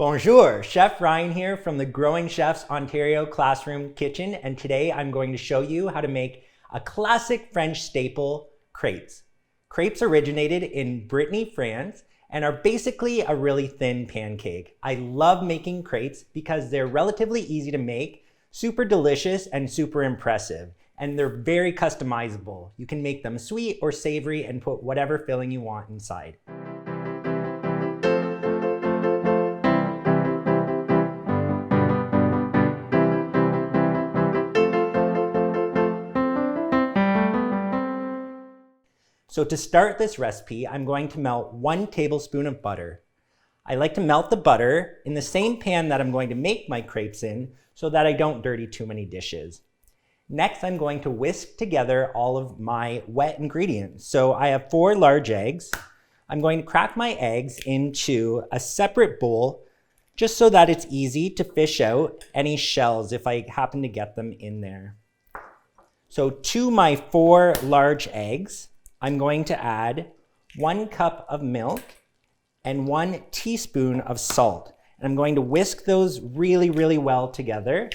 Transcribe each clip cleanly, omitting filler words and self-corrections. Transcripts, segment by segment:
Bonjour, Chef Ryan here from the Growing Chefs Ontario Classroom Kitchen, and today I'm going to show you how to make a classic French staple, crepes. Crepes originated in Brittany, France, and are basically a really thin pancake. I love making crepes because they're relatively easy to make, super delicious, and super impressive. And they're very customizable. You can make them sweet or savory and put whatever filling you want inside. So to start this recipe, I'm going to melt 1 tablespoon of butter. I like to melt the butter in the same pan that I'm going to make my crepes in so that I don't dirty too many dishes. Next, I'm going to whisk together all of my wet ingredients. So I have 4 large eggs. I'm going to crack my eggs into a separate bowl just so that it's easy to fish out any shells if I happen to get them in there. So to my 4 large eggs, I'm going to add 1 cup of milk and 1 teaspoon of salt. And I'm going to whisk those really well together.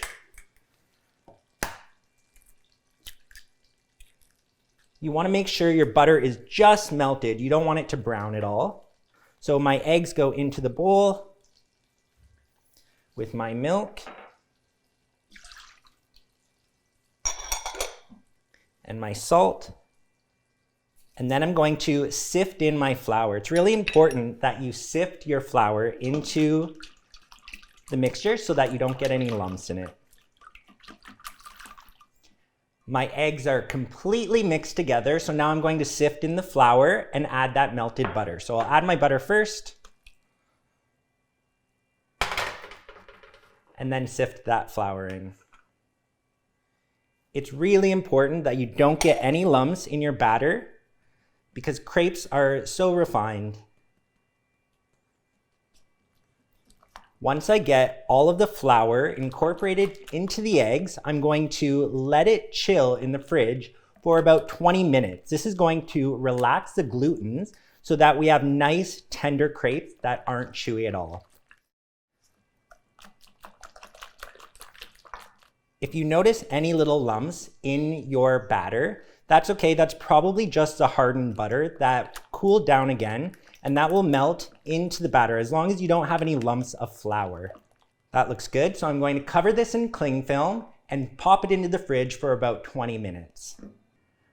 You want to make sure your butter is just melted. You don't want it to brown at all. So my eggs go into the bowl with my milk and my salt. And then I'm going to sift in my flour. It's really important that you sift your flour into the mixture so that you don't get any lumps in it. My eggs are completely mixed together, so now I'm going to sift in the flour and add that melted butter. So I'll add my butter first, and then sift that flour in. It's really important that you don't get any lumps in your batter, because crepes are so refined. Once I get all of the flour incorporated into the eggs, I'm going to let it chill in the fridge for about 20 minutes. This is going to relax the glutens so that we have nice, tender crepes that aren't chewy at all. If you notice any little lumps in your batter, that's okay. That's probably just the hardened butter that cooled down again, and that will melt into the batter as long as you don't have any lumps of flour. That looks good. So I'm going to cover this in cling film and pop it into the fridge for about 20 minutes.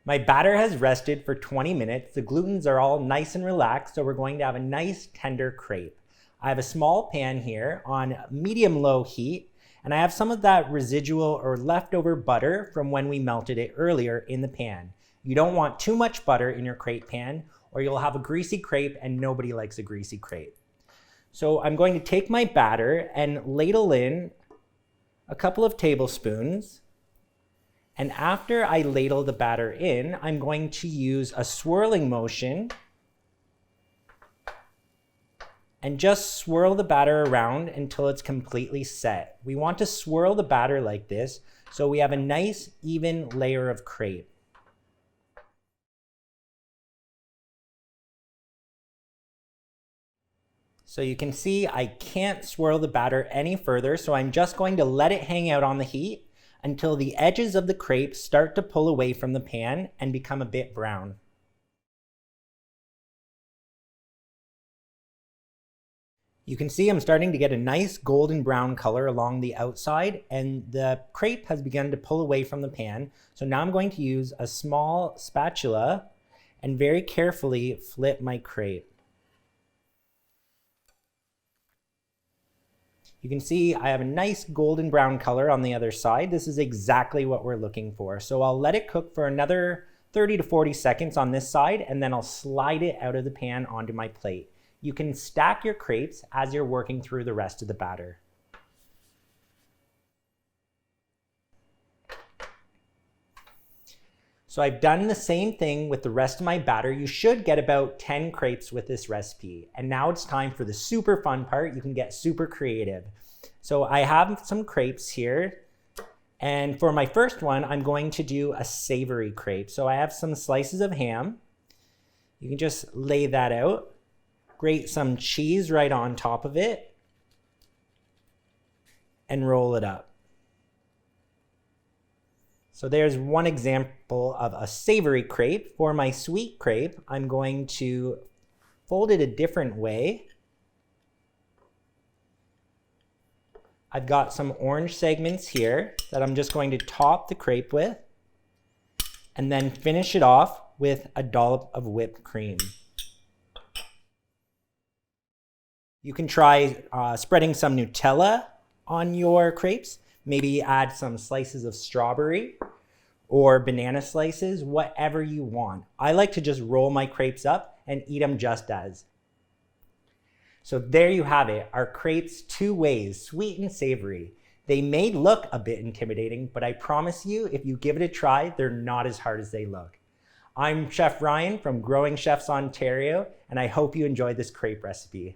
My batter has rested for 20 minutes. The glutens are all nice and relaxed, so we're going to have a nice tender crepe. I have a small pan here on medium-low heat, and I have some of that residual or leftover butter from when we melted it earlier in the pan. You don't want too much butter in your crepe pan or you'll have a greasy crepe, and nobody likes a greasy crepe. So I'm going to take my batter and ladle in a couple of tablespoons. And after I ladle the batter in, I'm going to use a swirling motion and just swirl the batter around until it's completely set. We want to swirl the batter like this so we have a nice even layer of crepe. So you can see I can't swirl the batter any further, so I'm just going to let it hang out on the heat until the edges of the crepe start to pull away from the pan and become a bit brown. You can see I'm starting to get a nice golden brown color along the outside, and the crepe has begun to pull away from the pan. So now I'm going to use a small spatula and very carefully flip my crepe. You can see I have a nice golden brown color on the other side. This is exactly what we're looking for. So I'll let it cook for another 30 to 40 seconds on this side, and then I'll slide it out of the pan onto my plate. You can stack your crepes as you're working through the rest of the batter. So I've done the same thing with the rest of my batter. You should get about 10 crepes with this recipe. And now it's time for the super fun part. You can get super creative. So I have some crepes here. And for my first one, I'm going to do a savory crepe. So I have some slices of ham. You can just lay that out. Grate some cheese right on top of it. and roll it up. So there's one example of a savory crepe. For my sweet crepe, I'm going to fold it a different way. I've got some orange segments here that I'm just going to top the crepe with, and then finish it off with a dollop of whipped cream. You can try spreading some Nutella on your crepes. Maybe add some slices of strawberry or banana slices, whatever you want. I like to just roll my crepes up and eat them just as. So there you have it, our crepes 2 ways, sweet and savory. They may look a bit intimidating, but I promise you, if you give it a try, they're not as hard as they look. I'm Chef Ryan from Growing Chefs Ontario, and I hope you enjoyed this crepe recipe.